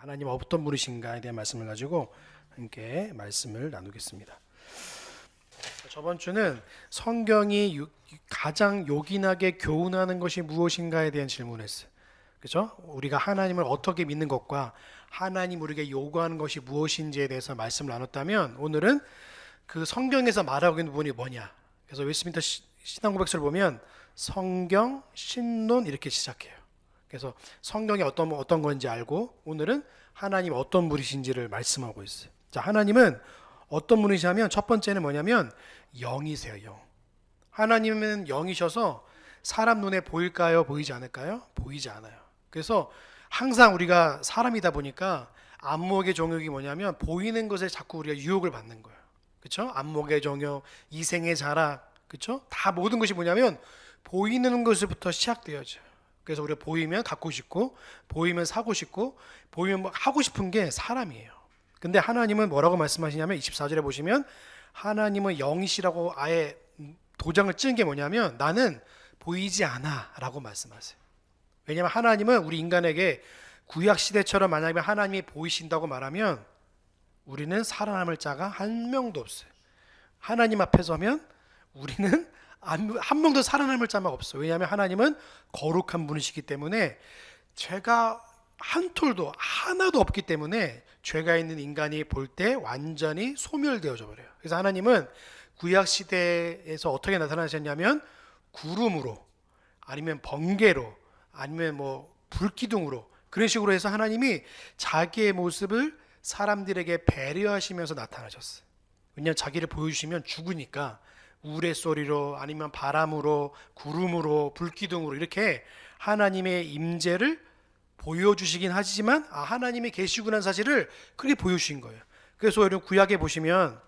하나님 어떤 분이신가에 대한 말씀을 가지고 함께 말씀을 나누겠습니다. 저번 주는 성경이 가장 요긴하게 교훈하는 것이 무엇인가에 대한 질문을 했어요. 그렇죠? 우리가 하나님을 어떻게 믿는 것과 하나님 우리에게 요구하는 것이 무엇인지에 대해서 말씀을 나눴다면, 오늘은 그 성경에서 말하고 있는 부분이 뭐냐. 그래서 웨스트민스터 신앙 고백서를 보면 성경, 신론 이렇게 시작해요. 그래서 성경이 어떤 건지 알고, 오늘은 하나님 어떤 분이신지를 말씀하고 있어요. 자, 하나님은 어떤 분이시냐면, 첫 번째는 뭐냐면 영이세요. 영. 하나님은 영이셔서 사람 눈에 보일까요? 보이지 않을까요? 보이지 않아요. 그래서 항상 우리가 사람이다 보니까 안목의 정욕이 뭐냐면 보이는 것에 자꾸 우리가 유혹을 받는 거예요. 그렇죠? 안목의 정욕, 이생의 자락, 그렇죠? 다 모든 것이 뭐냐면 보이는 것부터 시작되어져요. 그래서 우리가 보이면 갖고 싶고, 보이면 사고 싶고, 보이면 뭐 하고 싶은 게 사람이에요. 근데 하나님은 뭐라고 말씀하시냐면 24절에 보시면 하나님은 영이시라고 아예 도장을 찍은 게 뭐냐면 나는 보이지 않아 라고 말씀하세요. 왜냐하면 하나님은 우리 인간에게 구약시대처럼 만약에 하나님이 보이신다고 말하면 우리는 살아남을 자가 한 명도 없어요. 하나님 앞에 서면 우리는 한 명도 살아남을 자가 없어요. 왜냐하면 하나님은 거룩한 분이시기 때문에 죄가 한 톨도 하나도 없기 때문에 죄가 있는 인간이 볼 때 완전히 소멸되어져 버려요. 그래서 하나님은 구약시대에서 어떻게 나타나셨냐면 구름으로, 아니면 번개로, 아니면 뭐 불기둥으로, 그런 식으로 해서 하나님이 자기의 모습을 사람들에게 배려하시면서 나타나셨어요. 왜냐하면 자기를 보여주시면 죽으니까 우레소리로, 아니면 바람으로, 구름으로, 불기둥으로 이렇게 하나님의 임재를 보여주시긴 하지만 하나님이 계시구나 사실을 그렇게 보여주신 거예요. 그래서 여러분 구약에 보시면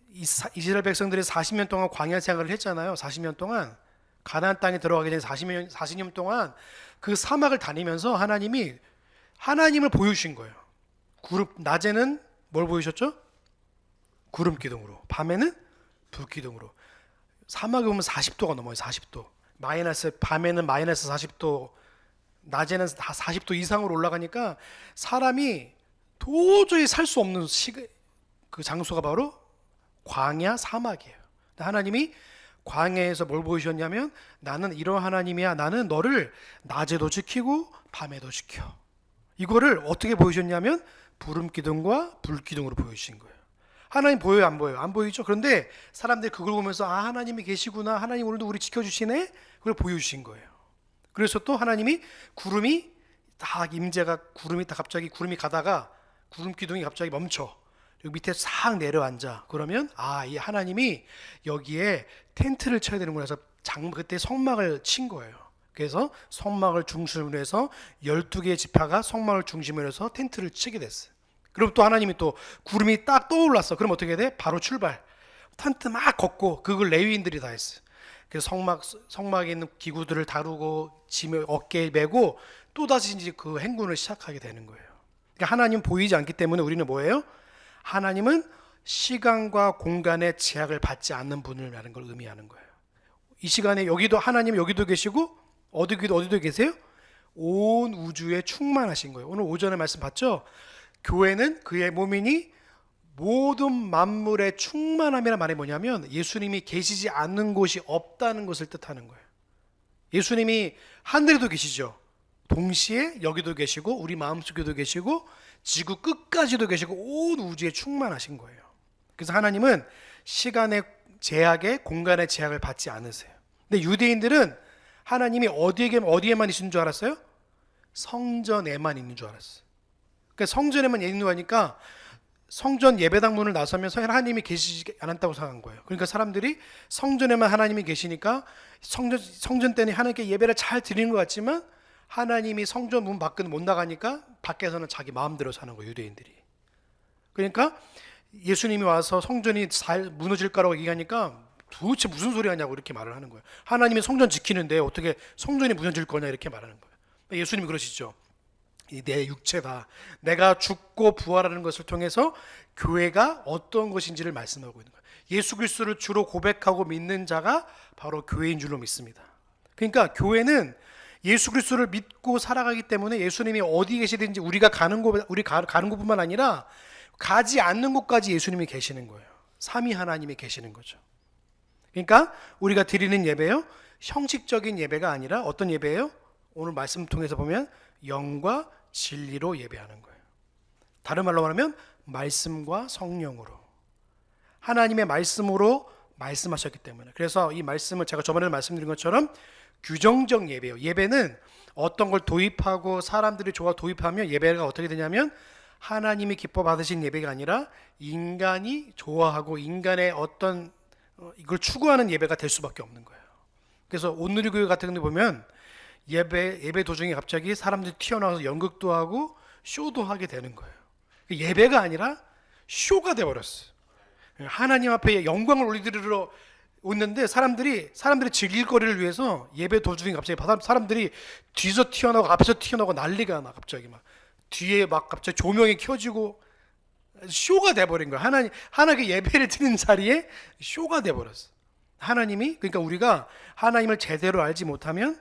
이스라엘 백성들이 40년 동안 광야 생활을 했잖아요. 40년 동안 가나안 땅에 들어가기 전에 40년 동안 그 사막을 다니면서 하나님이 하나님을 보여주신 거예요. 낮에는 뭘 보여주셨죠? 구름 기둥으로, 밤에는 불 기둥으로. 사막에 보면 40도가 넘어요. 40도. 밤에는 마이너스 40도, 낮에는 다 40도 이상으로 올라가니까 사람이 도저히 살 수 없는 그 장소가 바로 광야 사막이에요. 하나님이 광야에서 뭘 보여주셨냐면 나는 이런 하나님이야. 나는 너를 낮에도 지키고 밤에도 지켜. 이거를 어떻게 보여주셨냐면 구름 기둥과 불 기둥으로 보여주신 거예요. 하나님 보여요, 안 보여요? 안 보이죠? 그런데 사람들이 그걸 보면서 하나님이 계시구나, 하나님 오늘도 우리 지켜주시네, 그걸 보여주신 거예요. 그래서 또 하나님이 구름이 갑자기 구름이 가다가 구름 기둥이 갑자기 멈춰. 여기 밑에 싹 내려앉아. 그러면 이 하나님이 여기에 텐트를 쳐야 되는구나 해서 그때 성막을 친 거예요. 그래서 성막을 중심으로 해서 12개의 지파가 성막을 중심으로 해서 텐트를 치게 됐어요. 그럼 또 하나님이 또 구름이 딱 떠올랐어. 그럼 어떻게 돼? 바로 출발. 텐트 막 걷고, 그걸 레위인들이 다 했어요. 그래서 성막에 있는 기구들을 다루고 짐을 어깨에 메고 또다시 이제 그 행군을 시작하게 되는 거예요. 그러니까 하나님 보이지 않기 때문에 우리는 뭐예요? 하나님은 시간과 공간의 제약을 받지 않는 분이라는 걸 의미하는 거예요. 이 시간에 하나님 여기도 계시고 어디도 계세요? 온 우주에 충만하신 거예요. 오늘 오전에 말씀 봤죠? 교회는 그의 몸이니 모든 만물의 충만함이라는 말이 뭐냐면 예수님이 계시지 않는 곳이 없다는 것을 뜻하는 거예요. 예수님이 하늘에도 계시죠. 동시에 여기도 계시고 우리 마음속에도 계시고 지구 끝까지도 계시고 온 우주에 충만하신 거예요. 그래서 하나님은 시간의 제약에, 공간의 제약을 받지 않으세요. 근데 유대인들은 하나님이 어디에만 있는 줄 알았어요? 성전에만 있는 줄 알았어요. 그러니까 성전에만 있는 거 하니까 성전 예배당 문을 나서면 하나님이 계시지 않았다고 생각한 거예요. 그러니까 사람들이 성전에만 하나님이 계시니까 성전 때는 하나님께 예배를 잘 드리는 것 같지만 하나님이 성전 문 밖은 못 나가니까 밖에서는 자기 마음대로 사는 거예요, 유대인들이. 그러니까 예수님이 와서 성전이 무너질 거라고 얘기하니까 도대체 무슨 소리 하냐고 이렇게 말을 하는 거예요. 하나님이 성전 지키는데 어떻게 성전이 무너질 거냐 이렇게 말하는 거예요. 예수님이 그러시죠. 내 육체다. 내가 죽고 부활하는 것을 통해서 교회가 어떤 것인지를 말씀하고 있는 거예요. 예수 그리스도를 주로 고백하고 믿는 자가 바로 교회인 줄로 믿습니다. 그러니까 교회는 예수 그리스도를 믿고 살아가기 때문에 예수님이 어디 계시든지 우리가 가는 곳뿐만 아니라 가지 않는 곳까지 예수님이 계시는 거예요. 삼위 하나님이 계시는 거죠. 그러니까 우리가 드리는 예배요, 형식적인 예배가 아니라 어떤 예배예요? 오늘 말씀 통해서 보면 영과 진리로 예배하는 거예요. 다른 말로 말하면 말씀과 성령으로, 하나님의 말씀으로 말씀하셨기 때문에. 그래서 이 말씀을 제가 저번에 말씀드린 것처럼 규정적 예배예요. 예배는 어떤 걸 도입하고 사람들이 좋아 도입하면 예배가 어떻게 되냐면 하나님이 기뻐 받으신 예배가 아니라 인간이 좋아하고 인간의 어떤 이걸 추구하는 예배가 될 수밖에 없는 거예요. 그래서 온누리교회 같은 데 보면 예배 도중에 갑자기 사람들이 튀어나와서 연극도 하고 쇼도 하게 되는 거예요. 예배가 아니라 쇼가 되어버렸어요. 하나님 앞에 영광을 올리드리러 오는데 사람들이 즐길 거리를 위해서 예배 도중에 갑자기 사람들이 뒤에서 튀어나오고 앞에서 튀어나오고 난리가 나. 갑자기 막 뒤에 막 갑자기 조명이 켜지고 쇼가 돼버린 거야. 하나님께 예배를 드리는 자리에 쇼가 돼버렸어. 그러니까 우리가 하나님을 제대로 알지 못하면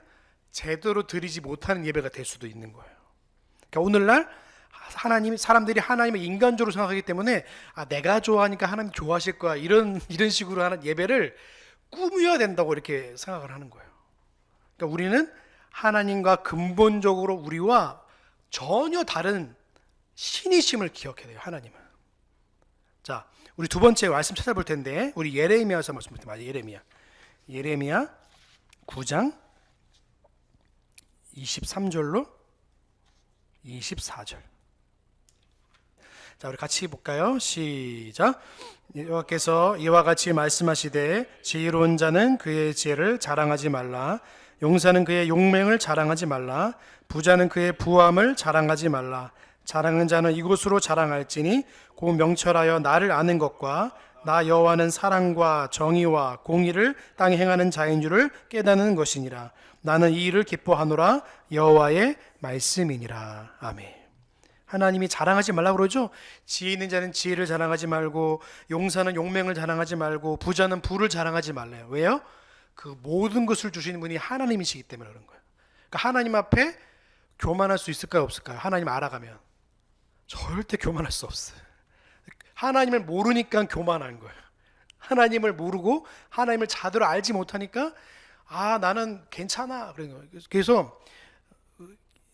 제대로 드리지 못하는 예배가 될 수도 있는 거예요. 그러니까 오늘날 사람들이 하나님을 인간적으로 생각하기 때문에 내가 좋아하니까 하나님 좋아하실 거야, 이런 식으로 하는 예배를 꾸며야 된다고 이렇게 생각을 하는 거예요. 그러니까 우리는 하나님과 근본적으로 우리와 전혀 다른 신이심을 기억해야 돼요. 하나님은. 자, 우리 두 번째 말씀 찾아볼 텐데 우리 예레미야서 말씀 볼 텐데 예레미야 9장 23절로 24절. 자, 우리 같이 볼까요? 시작. 여호와께서 이와 같이 말씀하시되 지혜로운 자는 그의 지혜를 자랑하지 말라. 용사는 그의 용맹을 자랑하지 말라. 부자는 그의 부함을 자랑하지 말라. 자랑하는 자는 이곳으로 자랑할지니 곧 명철하여 나를 아는 것과 나 여호와는 사랑과 정의와 공의를 땅에 행하는 자인 줄을 깨닫는 것이니라. 나는 이 일을 기뻐하노라. 여호와의 말씀이니라. 아멘. 하나님이 자랑하지 말라고 그러죠. 지혜 있는 자는 지혜를 자랑하지 말고 용사는 용맹을 자랑하지 말고 부자는 부를 자랑하지 말래요. 왜요? 그 모든 것을 주시는 분이 하나님이시기 때문에 그런 거예요. 그러니까 하나님 앞에 교만할 수 있을까요, 없을까요? 하나님 알아가면 절대 교만할 수 없어요. 하나님을 모르니까 교만한 거예요. 하나님을 모르고 하나님을 제대로 알지 못하니까 나는 괜찮아. 그래서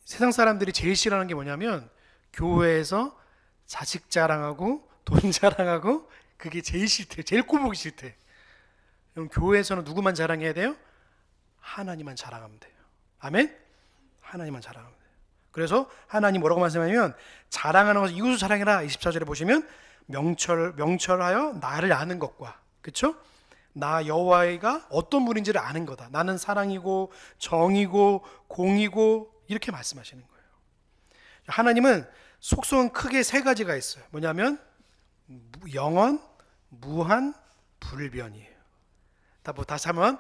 세상 사람들이 제일 싫어하는 게 뭐냐면 교회에서 자식 자랑하고 돈 자랑하고 그게 제일 싫대. 제일 꼴보기 싫대. 그럼 교회에서는 누구만 자랑해야 돼요? 하나님만 자랑하면 돼요. 아멘? 하나님만 자랑하면 돼요. 그래서 하나님 뭐라고 말씀하냐면 자랑하는 것을 이웃을 자랑해라. 24절에 보시면 명철하여 나를 아는 것과, 그렇죠? 나 여호와가 어떤 분인지를 아는 거다. 나는 사랑이고 정이고 공이고 이렇게 말씀하시는 거예요. 하나님은 속성은 크게 세 가지가 있어요. 뭐냐면 영원, 무한, 불변이에요. 다시 한번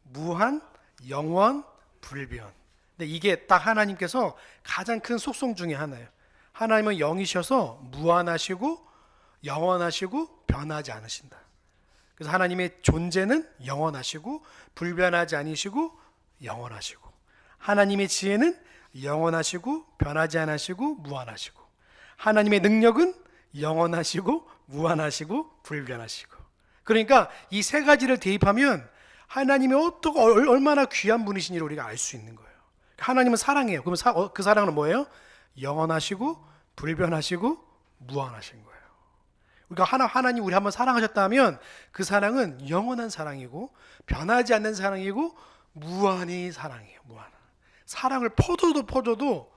무한, 영원, 불변. 근데 이게 딱 하나님께서 가장 큰 속성 중에 하나예요. 하나님은 영이셔서 무한하시고 영원하시고 변하지 않으신다. 그래서 하나님의 존재는 영원하시고 불변하지 않으시고 영원하시고, 하나님의 지혜는 영원하시고 변하지 않으시고 무한하시고, 하나님의 능력은 영원하시고 무한하시고 불변하시고. 그러니까 이 세 가지를 대입하면 하나님이 얼마나 귀한 분이신지를 우리가 알 수 있는 거예요. 하나님은 사랑이에요. 그럼 그 사랑은 뭐예요? 영원하시고 불변하시고 무한하신 거예요. 그러니까 하나님 우리 한번 사랑하셨다면 그 사랑은 영원한 사랑이고 변하지 않는 사랑이고 무한히 사랑이에요. 무한. 사랑을 퍼줘도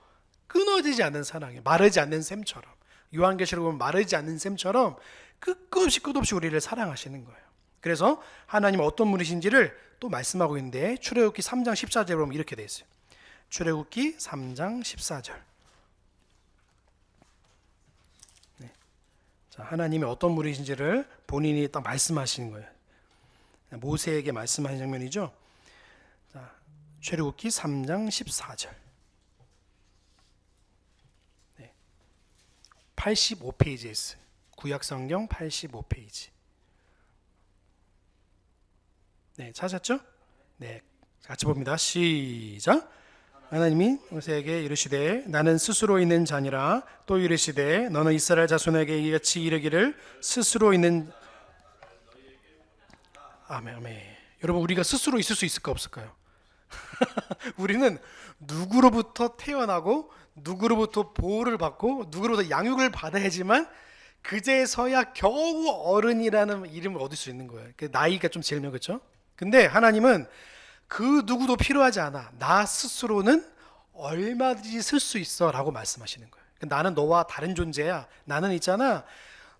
끊어지지 않는 사랑이에요. 마르지 않는 샘처럼. 요한계시록 보면 마르지 않는 샘처럼 끝없이 우리를 사랑하시는 거예요. 그래서 하나님은 어떤 분이신지를 또 말씀하고 있는데 출애굽기 3장 14절에 보면 이렇게 되어 있어요. 출애굽기 3장 14절. 네. 자, 하나님이 어떤 분이신지를 본인이 딱 말씀하시는 거예요. 모세에게 말씀하신 장면이죠. 자, 출애굽기 3장 14절. 네. 85페이지에 있어요. 구약성경 85페이지. 네, 찾았죠? 네. 같이 봅니다. 시작. 하나님이 모세에게 이르시되 나는 스스로 있는 자니라. 또 이르시되 너는 이스라엘 자손에게 이같이 이르기를 스스로 있는 아멘. 아멘. 여러분 우리가 스스로 있을 수 있을까 없을까요? 우리는 누구로부터 태어나고 누구로부터 보호를 받고 누구로부터 양육을 받아야지만 그제서야 겨우 어른이라는 이름을 얻을 수 있는 거예요. 나이가 좀 제일면 그렇죠? 근데 하나님은 그 누구도 필요하지 않아. 나 스스로는 얼마든지 쓸 수 있어 라고 말씀하시는 거예요. 나는 너와 다른 존재야. 나는 있잖아.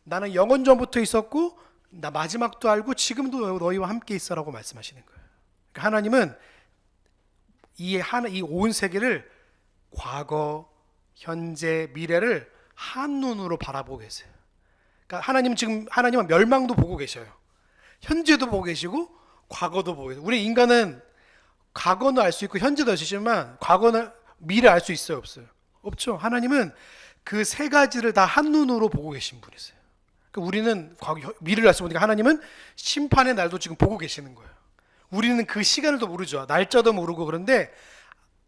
나는 영원 전부터 있었고 나 마지막도 알고 지금도 너희와 함께 있어 라고 말씀하시는 거예요. 그러니까 하나님은 이 온 세계를 과거, 현재, 미래를 한눈으로 바라보고 계세요. 그러니까 하나님은 멸망도 보고 계셔요. 현재도 보고 계시고 과거도 보고 계세요. 우리 인간은 과거는 알 수 있고 현재도 알 수 있지만 과거는 미래 알 수 있어요, 없어요? 없죠. 하나님은 그 세 가지를 다 한눈으로 보고 계신 분이세요. 그러니까 우리는 미래를 알 수 없으니까 하나님은 심판의 날도 지금 보고 계시는 거예요. 우리는 그 시간을도 모르죠. 날짜도 모르고. 그런데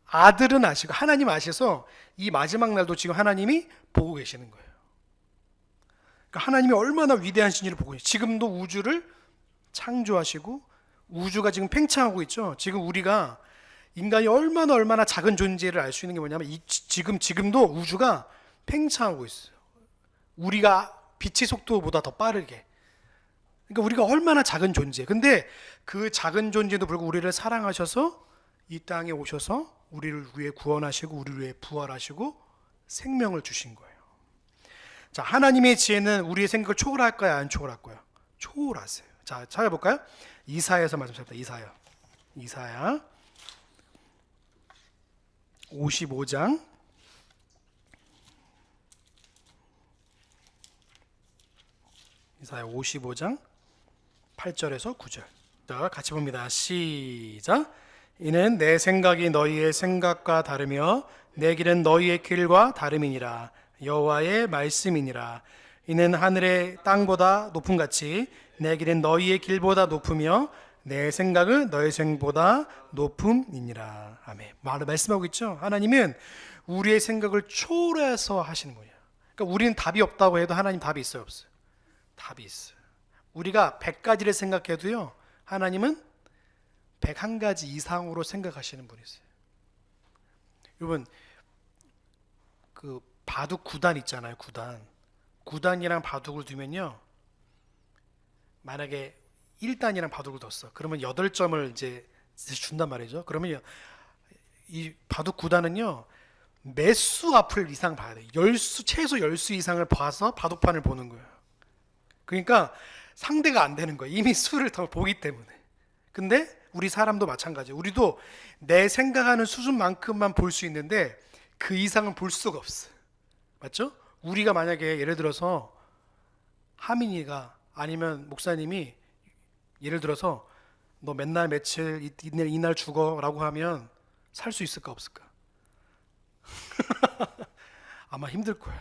아들은 아시고 하나님 아셔서 이 마지막 날도 지금 하나님이 보고 계시는 거예요. 그러니까 하나님이 얼마나 위대한 신지를 보고 계세요. 지금도 우주를 창조하시고 우주가 지금 팽창하고 있죠. 지금 우리가 인간이 얼마나 작은 존재를 알 수 있는 게 뭐냐면 지금도 우주가 팽창하고 있어요. 우리가 빛의 속도보다 더 빠르게. 그러니까 우리가 얼마나 작은 존재. 근데 그 작은 존재도 불구하고 우리를 사랑하셔서 이 땅에 오셔서 우리를 위해 구원하시고 우리를 위해 부활하시고 생명을 주신 거예요. 자, 하나님의 지혜는 우리의 생각을 초월할까요? 안 초월할까요? 초월하세요. 자, 찾아볼까요? 이사야에서 말씀하셨다. 이사야 55장 8절에서 9절. 자, 같이 봅니다. 시작. 이는 내 생각이 너희의 생각과 다르며 내 길은 너희의 길과 다름이니라. 여호와의 말씀이니라. 이는 하늘의 땅보다 높음 같이 내 길은 너희의 길보다 높으며 내 생각은 너희 생각보다 높음이니라. 아멘. 말씀하고 있죠. 하나님은 우리의 생각을 초월해서 하시는 거예요. 그러니까 우리는 답이 없다고 해도 하나님 답이 있어요, 없어요? 답이 있어요. 우리가 100가지를 생각해도요, 하나님은 101가지 이상으로 생각하시는 분이세요. 여러분, 그 바둑 9단 있잖아요. 9단이랑 바둑을 두면요, 만약에 1단이랑 바둑을 뒀어. 그러면 8점을 이제 준단 말이죠. 그러면 이 바둑 9단은요, 몇 수 앞을 이상 봐야 돼요. 최소 10수 이상을 봐서 바둑판을 보는 거예요. 그러니까 상대가 안 되는 거예요. 이미 수를 더 보기 때문에. 근데 우리 사람도 마찬가지예요. 우리도 내 생각하는 수준만큼만 볼 수 있는데 그 이상은 볼 수가 없어요. 맞죠? 우리가 만약에 예를 들어서 하민이가 아니면 목사님이 예를 들어서 너 맨날 며칠 이날 죽어라고 하면 살 수 있을까 없을까? 아마 힘들 거야.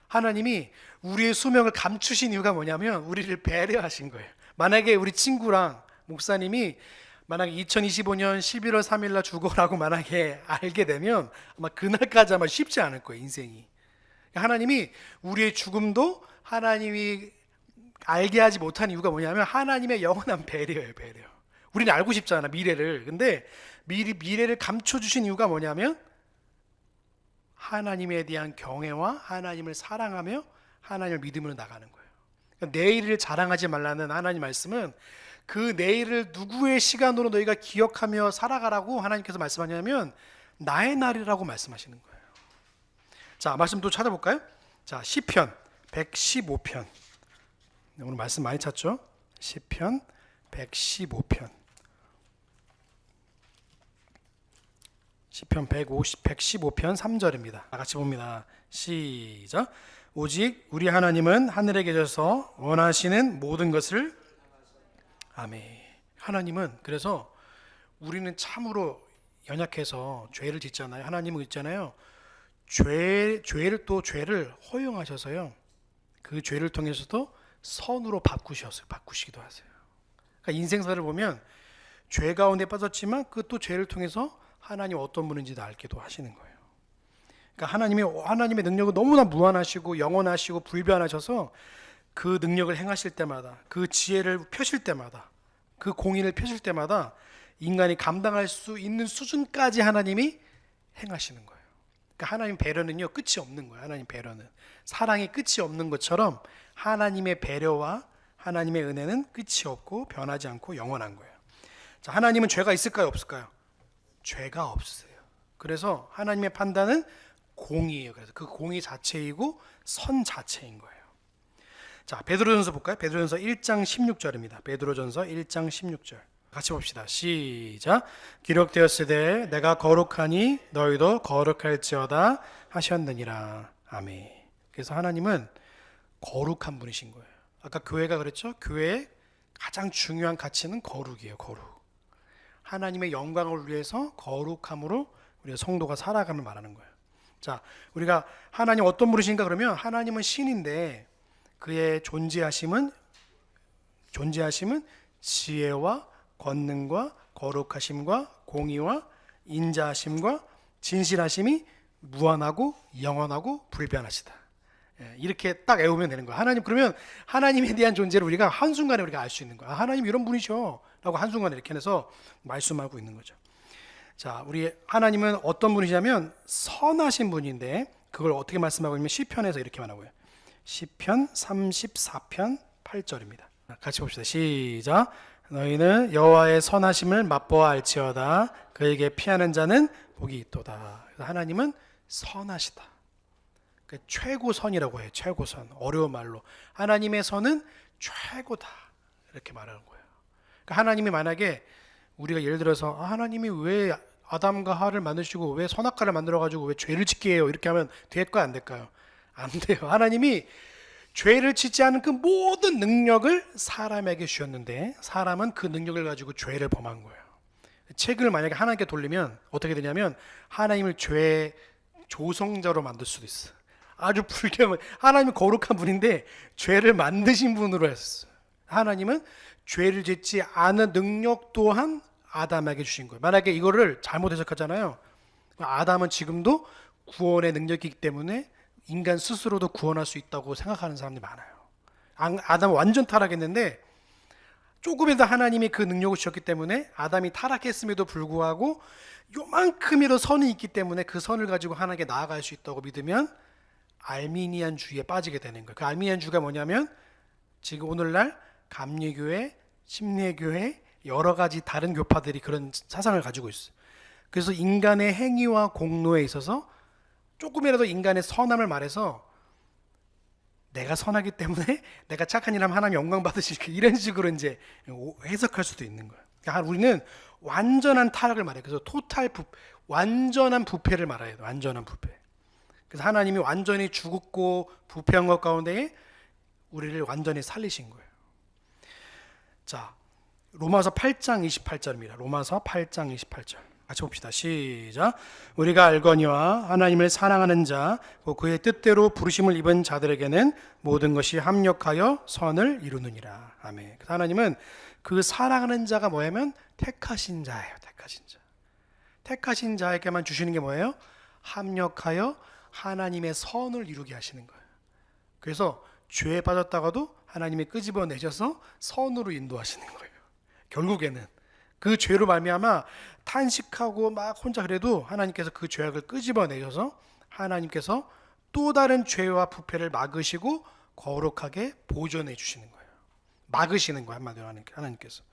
하나님이 우리의 수명을 감추신 이유가 뭐냐면 우리를 배려하신 거예요. 만약에 우리 친구랑 목사님이 만약에 2025년 11월 3일 날 죽어라고 만약에 알게 되면 아마 그날까지 아마 쉽지 않을 거예요, 인생이. 하나님이 우리의 죽음도 하나님이 알게 하지 못한 이유가 뭐냐면 하나님의 영원한 배려예요, 배려. 우리는 알고 싶잖아, 미래를. 근데 미래를 감춰주신 이유가 뭐냐면 하나님에 대한 경외와 하나님을 사랑하며 하나님을 믿음으로 나가는 거예요. 그러니까 내일을 자랑하지 말라는 하나님 말씀은 그 내일을 누구의 시간으로 너희가 기억하며 살아가라고 하나님께서 말씀하냐면 나의 날이라고 말씀하시는 거예요. 자, 말씀 또 찾아볼까요? 자, 시편 115편. 오늘 말씀 많이 찾죠? 시편 115편. 시편 115편 3절입니다. 같이 봅니다. 시작. 오직 우리 하나님은 하늘에 계셔서 원하시는 모든 것을 아멘. 하나님은 그래서 우리는 참으로 연약해서 죄를 짓잖아요. 하나님은 있잖아요. 죄를 허용하셔서요. 그 죄를 통해서도 선으로 바꾸시기도 하세요. 그러니까 인생사를 보면 죄 가운데 빠졌지만 그 또 죄를 통해서 하나님 어떤 분인지도 알기도 하시는 거예요. 그러니까 하나님의 능력은 너무나 무한하시고 영원하시고 불변하셔서 그 능력을 행하실 때마다, 그 지혜를 펴실 때마다, 그 공의를 펴실 때마다 인간이 감당할 수 있는 수준까지 하나님이 행하시는 거예요. 그러니까 하나님 배려는요, 끝이 없는 거예요. 하나님 배려는 사랑이 끝이 없는 것처럼 하나님의 배려와 하나님의 은혜는 끝이 없고 변하지 않고 영원한 거예요. 자, 하나님은 죄가 있을까요, 없을까요? 죄가 없으세요. 그래서 하나님의 판단은 공의예요. 그래서 그 공의 자체이고 선 자체인 거예요. 자, 베드로전서 볼까요? 베드로전서 1장 16절입니다. 베드로전서 1장 16절. 같이 봅시다. 시작. 기록되었으되 내가 거룩하니 너희도 거룩할지어다 하셨느니라. 아멘. 그래서 하나님은 거룩한 분이신 거예요. 아까 교회가 그랬죠? 교회의 가장 중요한 가치는 거룩이에요. 거룩. 하나님의 영광을 위해서 거룩함으로 우리가 성도가 살아가면 말하는 거예요. 자, 우리가 하나님 어떤 분이신가 그러면 하나님은 신인데 그의 존재하심은 지혜와 권능과 거룩하심과 공의와 인자하심과 진실하심이 무한하고 영원하고 불변하시다. 이렇게 딱 외우면 되는 거야. 하나님, 그러면 하나님에 대한 존재를 우리가 한순간에 우리가 알 수 있는 거야. 하나님 이런 분이셔 라고 한순간에 이렇게 해서 말씀하고 있는 거죠. 자, 우리 하나님은 어떤 분이냐면 선하신 분인데 그걸 어떻게 말씀하고 있냐면 시편에서 이렇게 말하고요. 시편 34편 8절입니다. 같이 봅시다. 시작. 너희는 여호와의 선하심을 맛보아 알지어다. 그에게 피하는 자는 복이 있도다. 하나님은 선하시다. 최고선이라고 해요. 최고선. 어려운 말로 하나님의 선은 최고다 이렇게 말하는 거예요. 그러니까 하나님이 만약에 우리가 예를 들어서 하나님이 왜 아담과 하와를 만드시고 왜 선악과를 만들어가지고 왜 죄를 짓게 해요 이렇게 하면 될까요 안 될까요? 안 돼요. 하나님이 죄를 짓지 않은 그 모든 능력을 사람에게 주셨는데 사람은 그 능력을 가지고 죄를 범한 거예요. 책을 만약에 하나님께 돌리면 어떻게 되냐면 하나님을 죄의 조성자로 만들 수도 있어요. 아주 불경한, 하나님은 거룩한 분인데 죄를 만드신 분으로 했어요. 하나님은 죄를 짓지 않은 능력 또한 아담에게 주신 거예요. 만약에 이거를 잘못 해석하잖아요. 아담은 지금도 구원의 능력이기 때문에 인간 스스로도 구원할 수 있다고 생각하는 사람들이 많아요. 아담은 완전 타락했는데 조금이라도 하나님이 그 능력을 주셨기 때문에 아담이 타락했음에도 불구하고 요만큼이라도 선이 있기 때문에 그 선을 가지고 하나님께 나아갈 수 있다고 믿으면 알미니안주의에 빠지게 되는 거예요. 그 알미니안주의가 뭐냐면 지금 오늘날 감리교회, 침례교회 여러 가지 다른 교파들이 그런 사상을 가지고 있어요. 그래서 인간의 행위와 공로에 있어서 조금이라도 인간의 선함을 말해서 내가 선하기 때문에 내가 착한 일 하면 하나님 영광 받으실 이런 식으로 이제 해석할 수도 있는 거예요. 그러니까 우리는 완전한 타락을 말해요. 그래서 완전한 부패를 말해요. 완전한 부패. 그래서 하나님이 완전히 죽었고 부패한 것 가운데 우리를 완전히 살리신 거예요. 자, 로마서 8장 28절입니다. 로마서 8장 28절. 같이 봅시다. 시작. 우리가 알거니와 하나님을 사랑하는 자, 그의 뜻대로 부르심을 입은 자들에게는 모든 것이 합력하여 선을 이루느니라. 아멘. 하나님은 그 사랑하는 자가 뭐냐면 택하신 자예요. 택하신 자. 택하신 자에게만 주시는 게 뭐예요? 합력하여 하나님의 선을 이루게 하시는 거예요. 그래서 죄에 빠졌다가도 하나님이 끄집어내셔서 선으로 인도하시는 거예요. 결국에는 그 죄로 말미암아 탄식하고 막 혼자 그래도 하나님께서 그 죄악을 끄집어내셔서 하나님께서 또 다른 죄와 부패를 막으시고 거룩하게 보존해 주시는 거예요. 막으시는 거예요. 한마디로 하나님께서.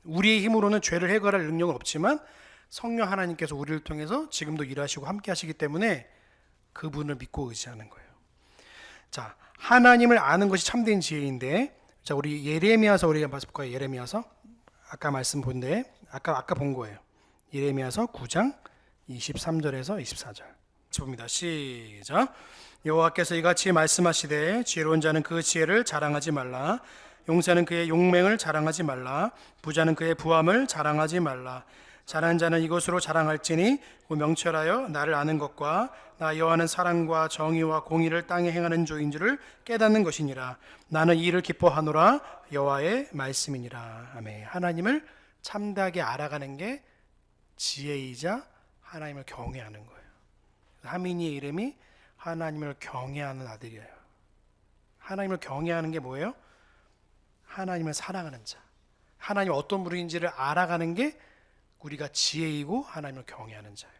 우리의 힘으로는 죄를 해결할 능력은 없지만 성령 하나님께서 우리를 통해서 지금도 일하시고 함께 하시기 때문에 그분을 믿고 의지하는 거예요. 자, 하나님을 아는 것이 참된 지혜인데, 자, 우리 예레미야서 우리가 볼 거예요. 예레미야서 아까 말씀 본데 아까 본 거예요. 예레미야서 9장 23절에서 24절. 봅니다. 시작. 여호와께서 이같이 말씀하시되 지혜로운 자는 그 지혜를 자랑하지 말라. 용사는 그의 용맹을 자랑하지 말라. 부자는 그의 부함을 자랑하지 말라. 잘하는 자는 이것으로 자랑할지니 명철하여 나를 아는 것과 나 여호와는 사랑과 정의와 공의를 땅에 행하는 조인 줄을 깨닫는 것이니라. 나는 이 일을 기뻐하노라. 여호와의 말씀이니라. 아멘. 하나님을 참되게 알아가는 게 지혜이자 하나님을 경외하는 거예요. 하민이의 이름이 하나님을 경외하는 아들이에요. 하나님을 경외하는 게 뭐예요? 하나님을 사랑하는 자. 하나님 어떤 분인지를 알아가는 게 우리가 지혜이고 하나님을 경외하는 자예요.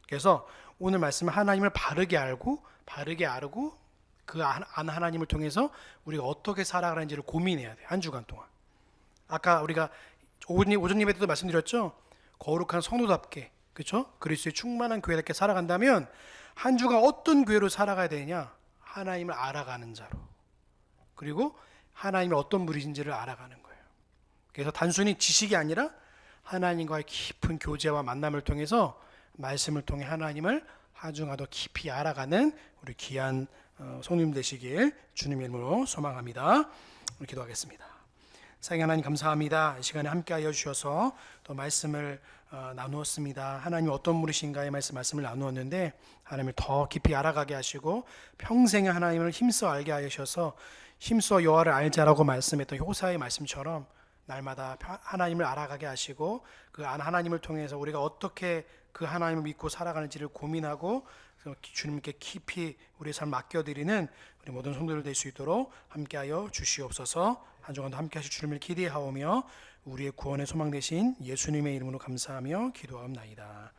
그래서 오늘 말씀은 하나님을 바르게 알고 그 하나님을 통해서 우리가 어떻게 살아가는지를 고민해야 돼요. 한 주간 동안. 아까 우리가 오전 예배 때도 말씀드렸죠. 거룩한 성도답게, 그렇죠? 그리스도의 충만한 교회답게 살아간다면 한 주간 어떤 교회로 살아가야 되냐? 하나님을 알아가는 자로. 그리고 하나님이 어떤 분이신지를 알아가는 거예요. 그래서 단순히 지식이 아니라 하나님과의 깊은 교제와 만남을 통해서 말씀을 통해 하나님을 한 주간 더 깊이 알아가는 우리 귀한 성님 되시길 주님의 이름으로 소망합니다. 우리 기도하겠습니다. 사랑의 하나님 감사합니다. 이 시간에 함께하여 주셔서 또 말씀을 나누었습니다. 하나님이 어떤 분이신가의 말씀을 나누었는데 하나님을 더 깊이 알아가게 하시고 평생에 하나님을 힘써 알게 하셔서 힘써 여호와를 알자라고 말씀했던 호사의 말씀처럼 날마다 하나님을 알아가게 하시고 그 하나님을 통해서 우리가 어떻게 그 하나님을 믿고 살아가는지를 고민하고 주님께 깊이 우리의 삶을 맡겨드리는 우리 모든 성도들 될 수 있도록 함께하여 주시옵소서. 한 주간도 함께하실 주님을 기대하오며 우리의 구원의 소망 되신 예수님의 이름으로 감사하며 기도하옵나이다.